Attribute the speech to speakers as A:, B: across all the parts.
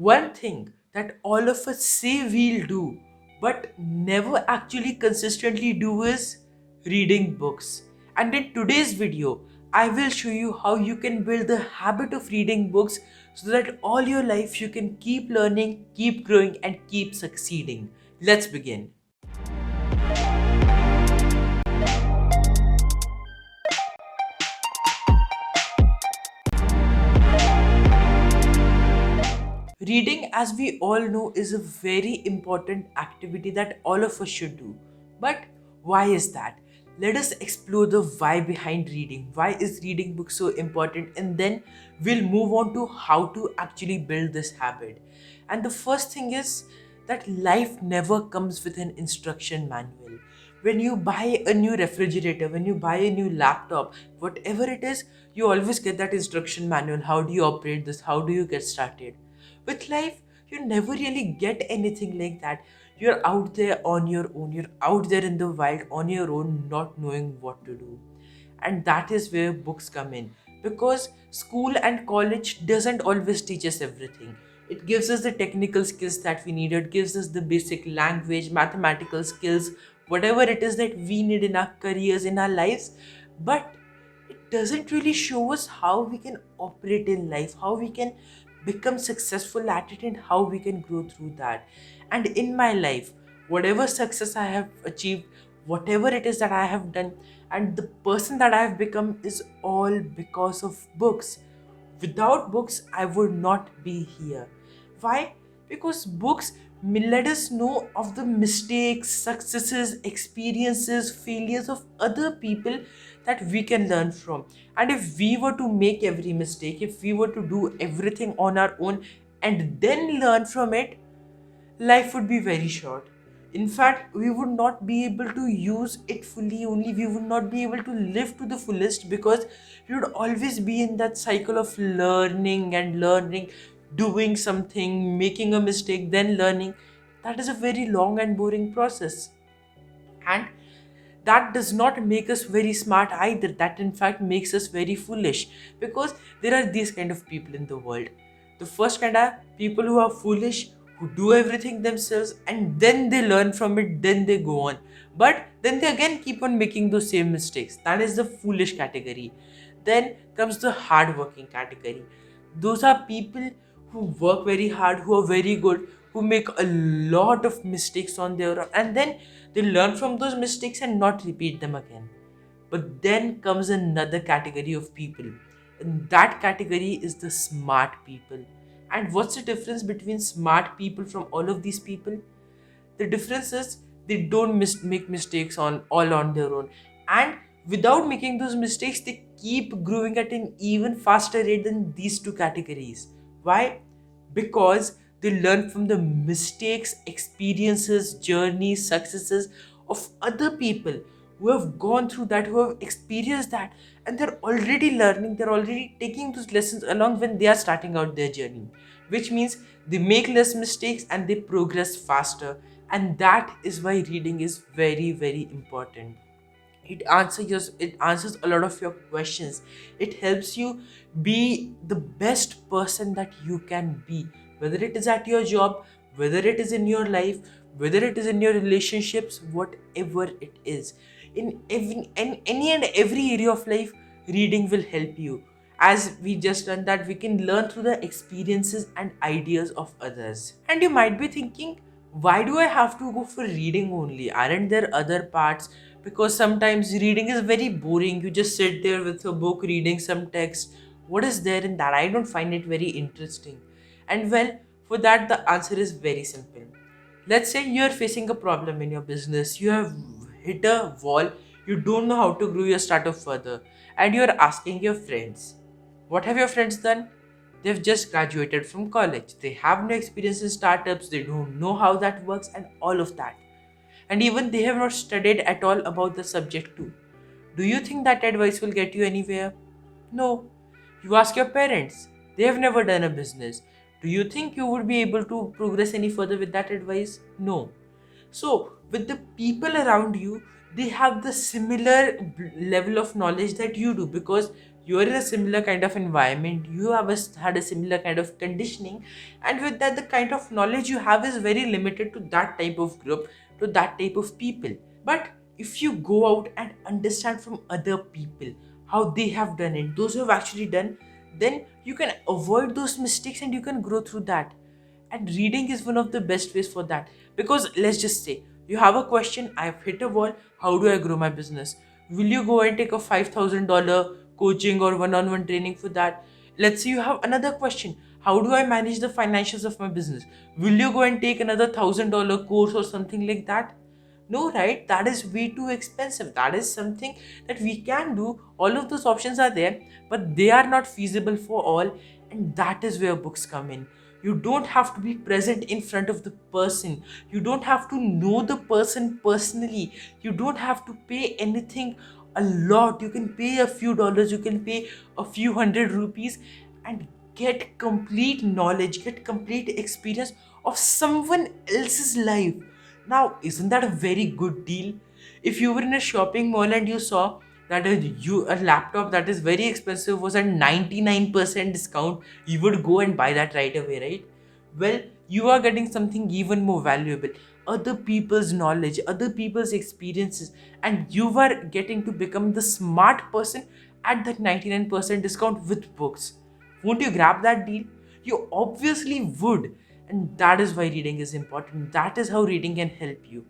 A: One thing that all of us say we'll do but never actually consistently do is reading books. And in today's video, I will show you how you can build the habit of reading books so that all your life you can keep learning, keep growing, and keep succeeding. Let's begin. Reading, as we all know, is a very important activity that all of us should do. But why is that? Let us explore the why behind reading. Why is reading books so important? And then we'll move on to how to actually build this habit. And the first thing is that life never comes with an instruction manual. When you buy a new refrigerator, when you buy a new laptop, whatever it is, you always get that instruction manual. How do you operate this? How do you get started? With life, you never really get anything like that. You're out there on your own, you're out there in the wild on your own, not knowing what to do. And that is where books come in, because school and college doesn't always teach us everything. It gives us the technical skills that we need, it gives us the basic language, mathematical skills, whatever it is that we need in our careers, in our lives. But it doesn't really show us how we can operate in life, how we can become successful at it, and how we can grow through that. And in my life, whatever success I have achieved, whatever it is that I have done, and the person that I have become is all because of books. Without books, I would not be here. Why? Because books let us know of the mistakes, successes, experiences, failures of other people that we can learn from. And if we were to make every mistake, if we were to do everything on our own and then learn from it, life would be very short. In fact, we would not be able to use it fully, only we would not be able to live to the fullest, because we would always be in that cycle of learning and learning, doing something, making a mistake, then learning. That is a very long and boring process. And that does not make us very smart either. That in fact makes us very foolish, because there are these kind of people in the world. The first kind are people who are foolish, who do everything themselves, and then they learn from it, then they go on. But then they again keep on making those same mistakes. That is the foolish category. Then comes the hardworking category. Those are people who work very hard, who are very good, who make a lot of mistakes on their own, and then they learn from those mistakes and not repeat them again. But then comes another category of people, and that category is the smart people. And what's the difference between smart people from all of these people? The difference is they don't make mistakes on all on their own, and without making those mistakes, they keep growing at an even faster rate than these two categories. Why? Because they learn from the mistakes, experiences, journeys, successes of other people who have gone through that, who have experienced that, and they're already learning, they're already taking those lessons along when they are starting out their journey, which means they make less mistakes and they progress faster. And that is why reading is very, very important. It answers a lot of your questions. It helps you be the best person that you can be, whether it is at your job, whether it is in your life, whether it is in your relationships, whatever it is. In any and every area of life, reading will help you. As we just done that, we can learn through the experiences and ideas of others. And you might be thinking, why do I have to go for reading only? Aren't there other parts? Because sometimes reading is very boring. You just sit there with a book reading some text. What is there in that? I don't find it very interesting. And well, for that, the answer is very simple. Let's say you're facing a problem in your business, you have hit a wall, you don't know how to grow your startup further, and you're asking your friends. What have your friends done? They've just graduated from college. They have no experience in startups, they don't know how that works, and all of that. And even they have not studied at all about the subject too. Do you think that advice will get you anywhere? No. You ask your parents. They have never done a business. Do you think you would be able to progress any further with that advice? No. So, with the people around you, they have the similar level of knowledge that you do, because you're in a similar kind of environment, you have had a similar kind of conditioning, and with that, the kind of knowledge you have is very limited to that type of group, to that type of people. But if you go out and understand from other people how they have done it, those who have actually done, then you can avoid those mistakes and you can grow through that. And reading is one of the best ways for that. Because let's just say you have a question, I've hit a wall, how do I grow my business? Will you go and take a $5,000 coaching or one on one training for that? Let's say you have another question, how do I manage the financials of my business? Will you go and take another $1,000 course or something like that? No, right? That is way too expensive. That is something that we can do. All of those options are there, but they are not feasible for all. And that is where books come in. You don't have to be present in front of the person. You don't have to know the person personally. You don't have to pay anything a lot. You can pay a few dollars, you can pay a few hundred rupees and get complete knowledge, get complete experience of someone else's life. Now, isn't that a very good deal? If you were in a shopping mall and you saw that a laptop that is very expensive was at 99% discount, you would go and buy that right away, right? Well, you are getting something even more valuable. Other people's knowledge, other people's experiences, and you are getting to become the smart person at that 99% discount with books. Won't you grab that deal? You obviously would. And that is why reading is important. That is how reading can help you.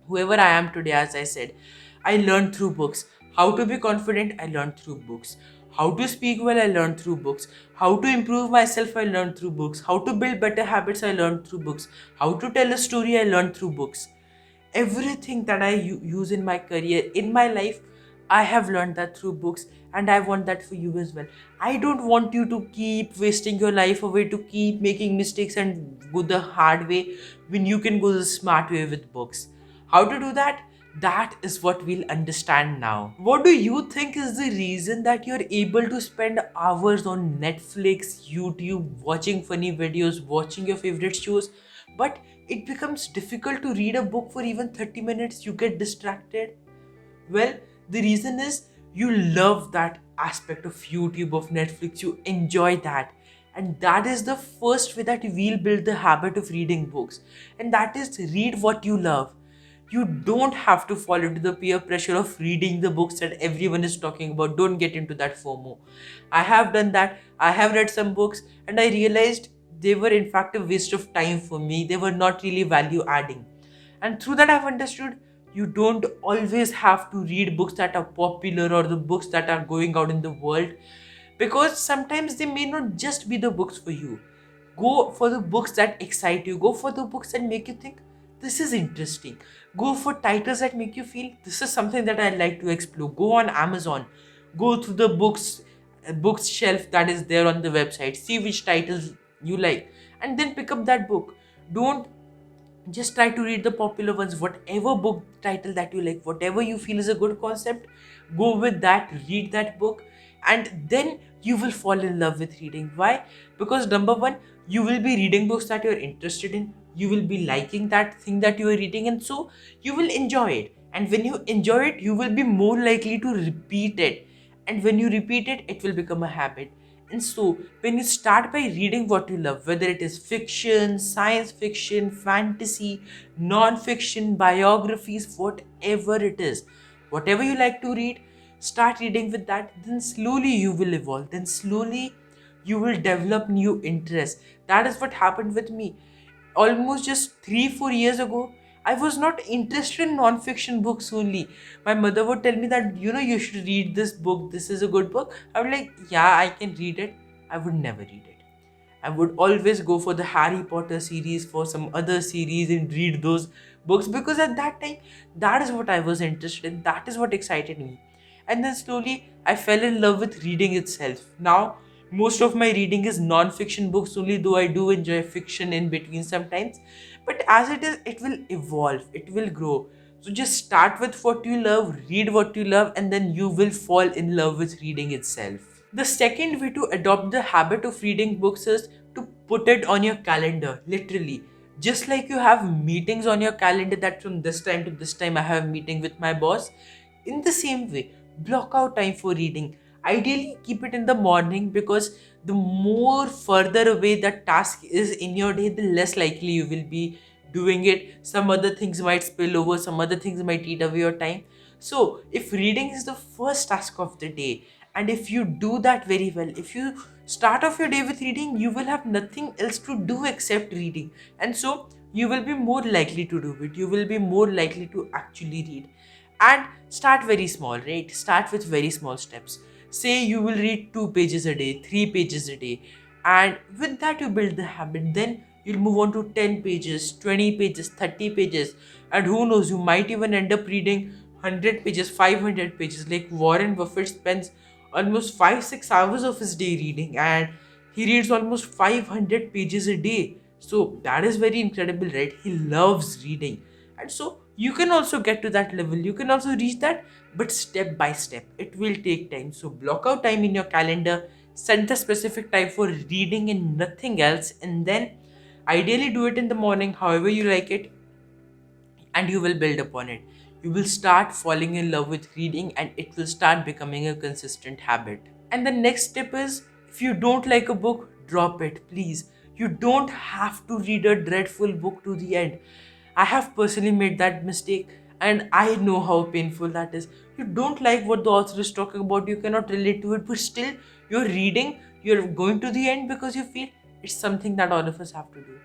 A: Whoever I am today, as I said, I learned through books. How to be confident, I learned through books. How to speak well, I learned through books. How to improve myself, I learned through books. How to build better habits, I learned through books. How to tell a story, I learned through books. Everything that I use in my career, in my life, I have learned that through books, and I want that for you as well. I don't want you to keep wasting your life away, to keep making mistakes and go the hard way when you can go the smart way with books. How to do that? That is what we'll understand now. What do you think is the reason that you're able to spend hours on Netflix, YouTube, watching funny videos, watching your favorite shows, but it becomes difficult to read a book for even 30 minutes? You get distracted? Well, the reason is you love that aspect of YouTube, of Netflix, you enjoy that. And that is the first way that we'll build the habit of reading books. And that is read what you love. You don't have to fall into the peer pressure of reading the books that everyone is talking about. Don't get into that FOMO. I have done that. I have read some books and I realized they were in fact a waste of time for me. They were not really value adding. And through that, I've understood you don't always have to read books that are popular or the books that are going out in the world, because sometimes they may not just be the books for you. Go for the books that excite you, go for the books that make you think this is interesting, go for titles that make you feel this is something that I'd like to explore. Go on Amazon, go through the books shelf that is there on the website, see which titles you like, and then pick up that book. Don't just try to read the popular ones. Whatever book title that you like, whatever you feel is a good concept, go with that, read that book, and then you will fall in love with reading. Why? Because number one, you will be reading books that you're interested in, you will be liking that thing that you are reading, and so you will enjoy it. And when you enjoy it, you will be more likely to repeat it, and when you repeat it, it will become a habit. And so, when you start by reading what you love, whether it is fiction, science fiction, fantasy, non fiction, biographies, whatever it is, whatever you like to read, start reading with that. Then slowly you will evolve. Then slowly you will develop new interests. That is what happened with me. Almost just 3 4 years ago, I was not interested in non-fiction books only. My mother would tell me that, you should read this book, this is a good book. I would like, yeah, I can read it. I would never read it. I would always go for the Harry Potter series, for some other series, and read those books, because at that time, that is what I was interested in. That is what excited me. And then slowly, I fell in love with reading itself. Now, most of my reading is non-fiction books only, though I do enjoy fiction in between sometimes. But as it is, it will evolve, it will grow. So just start with what you love, read what you love, and then you will fall in love with reading itself. The second way to adopt the habit of reading books is to put it on your calendar, literally. Just like you have meetings on your calendar, that from this time to this time I have a meeting with my boss, in the same way, block out time for reading. Ideally, keep it in the morning, because the more further away that task is in your day, the less likely you will be doing it. Some other things might spill over, some other things might eat away your time. So, if reading is the first task of the day, and if you do that very well, if you start off your day with reading, you will have nothing else to do except reading. And so, you will be more likely to do it. You will be more likely to actually read. And start very small, right? Start with very small steps. Say you will read 2 pages a day, 3 pages a day, and with that you build the habit. Then you'll move on to 10 pages, 20 pages, 30 pages, and who knows, you might even end up reading 100 pages, 500 pages. Like Warren Buffett spends almost 5 6 hours of his day reading, and he reads almost 500 pages a day. So that is very incredible, right? He loves reading. And so you can also get to that level, you can also reach that, but step by step. It will take time. So block out time in your calendar, set the specific time for reading and nothing else, and then ideally do it in the morning, however you like it, and you will build upon it. You will start falling in love with reading, and it will start becoming a consistent habit. And the next step is, if you don't like a book, drop it, please. You don't have to read a dreadful book to the end. I have personally made that mistake, and I know how painful that is. You don't like what the author is talking about, you cannot relate to it, but still you're reading, you're going to the end because you feel it's something that all of us have to do.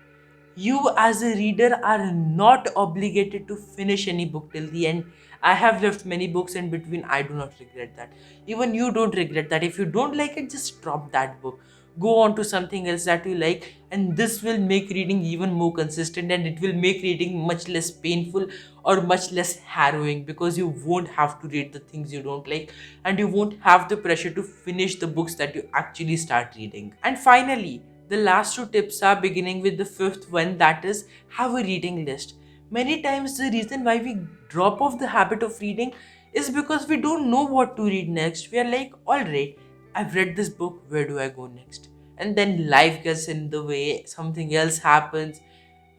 A: You as a reader are not obligated to finish any book till the end. I have left many books in between. I do not regret that. Even you don't regret that. If you don't like it, just drop that book. Go on to something else that you like, and this will make reading even more consistent, and it will make reading much less painful or much less harrowing, because you won't have to read the things you don't like, and you won't have the pressure to finish the books that you actually start reading. And finally, the last two tips are beginning with the fifth one, that is, have a reading list. Many times, the reason why we drop off the habit of reading is because we don't know what to read next. We are like, alright, I've read this book, where do I go next? And then life gets in the way, something else happens,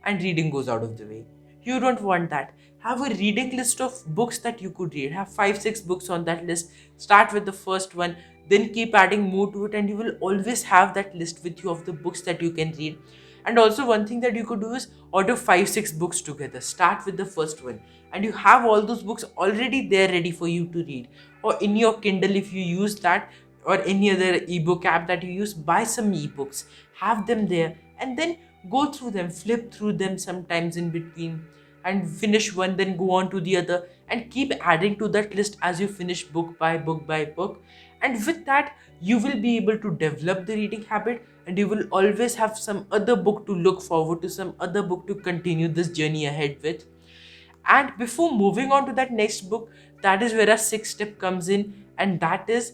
A: and reading goes out of the way. You don't want that. Have a reading list of books that you could read. Have 5 6 books on that list. Start with the first one, then keep adding more to it, and you will always have that list with you of the books that you can read. And also, one thing that you could do is order 5 6 books together. Start with the first one, and you have all those books already there ready for you to read. Or in your Kindle, if you use that, or any other ebook app that you use, buy some ebooks, have them there, and then go through them, flip through them sometimes in between, and finish one, then go on to the other, and keep adding to that list as you finish book by book by book. And with that, you will be able to develop the reading habit, and you will always have some other book to look forward to, some other book to continue this journey ahead with. And before moving on to that next book, that is where a sixth step comes in, and that is,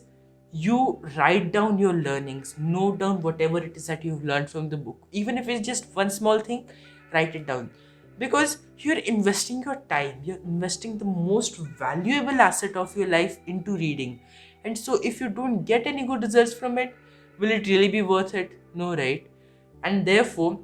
A: you write down your learnings, note down whatever it is that you've learned from the book. Even if it's just one small thing, write it down. Because you're investing your time, you're investing the most valuable asset of your life into reading. And so, if you don't get any good results from it, will it really be worth it? No, right? And therefore,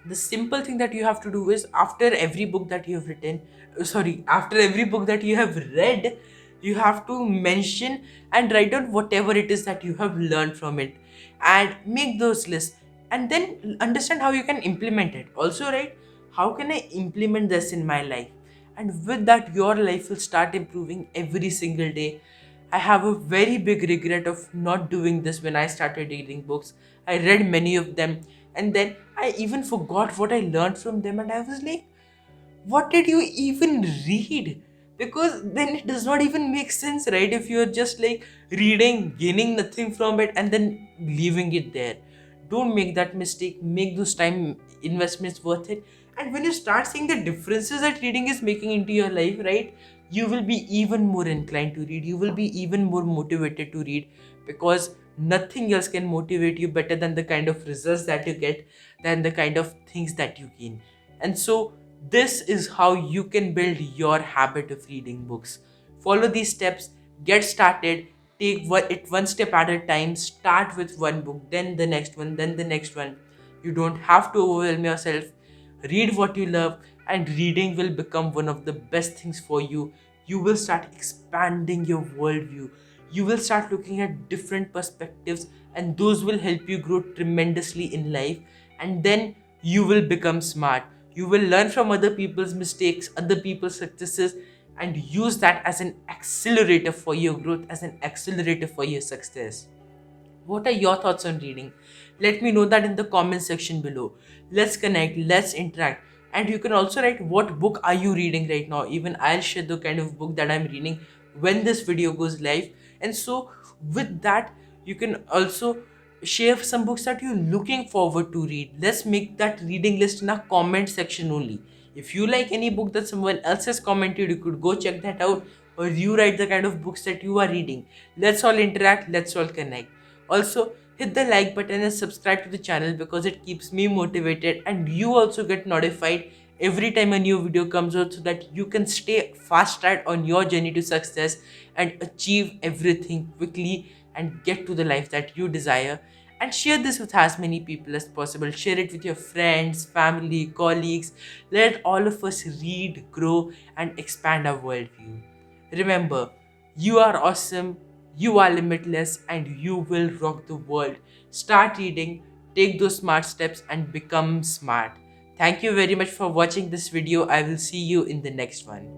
A: the simple thing that you have to do is, after every book that you have written sorry after every book that you have read, you have to mention and write down whatever it is that you have learned from it, and make those lists, and then understand how you can implement it also, right? How can I implement this in my life? And with that, your life will start improving every single day. I have a very big regret of not doing this when I started reading books. I read many of them, and then I even forgot what I learned from them, and I was like, what did you even read? Because then it does not even make sense, right? If you're just like reading, gaining nothing from it, and then leaving it there. Don't make that mistake. Make those time investments worth it. And when you start seeing the differences that reading is making into your life, right, you will be even more inclined to read. You will be even more motivated to read, because nothing else can motivate you better than the kind of results that you get, than the kind of things that you gain. And so, this is how you can build your habit of reading books. Follow these steps, get started, take it one step at a time. Start with one book, then the next one, then the next one. You don't have to overwhelm yourself. Read what you love, and reading will become one of the best things for you. You will start expanding your worldview. you will start looking at different perspectives, and those will help you grow tremendously in life. And then you will become smart. You will learn from other people's mistakes, other people's successes, and use that as an accelerator for your growth, as an accelerator for your success. What are your thoughts on reading? Let me know that in the comment section below. Let's connect, let's interact. And you can also write what book are you reading right now. Even I'll share the kind of book that I'm reading when this video goes live. And so with that, you can also share some books that you're looking forward to read. Let's make that reading list in a comment section only. If you like any book that someone else has commented, you could go check that out, or you write the kind of books that you are reading. Let's all interact, let's all connect. Also, hit the like button and subscribe to the channel because it keeps me motivated, and you also get notified every time a new video comes out so that you can stay fast track on your journey to success and achieve everything quickly and get to the life that you desire. And share this with as many people as possible. Share it with your friends, family, colleagues. Let all of us read, grow, and expand our worldview. Remember, you are awesome, you are limitless, and you will rock the world. Start reading, take those smart steps, and become smart. Thank you very much for watching this video. I will see you in the next one.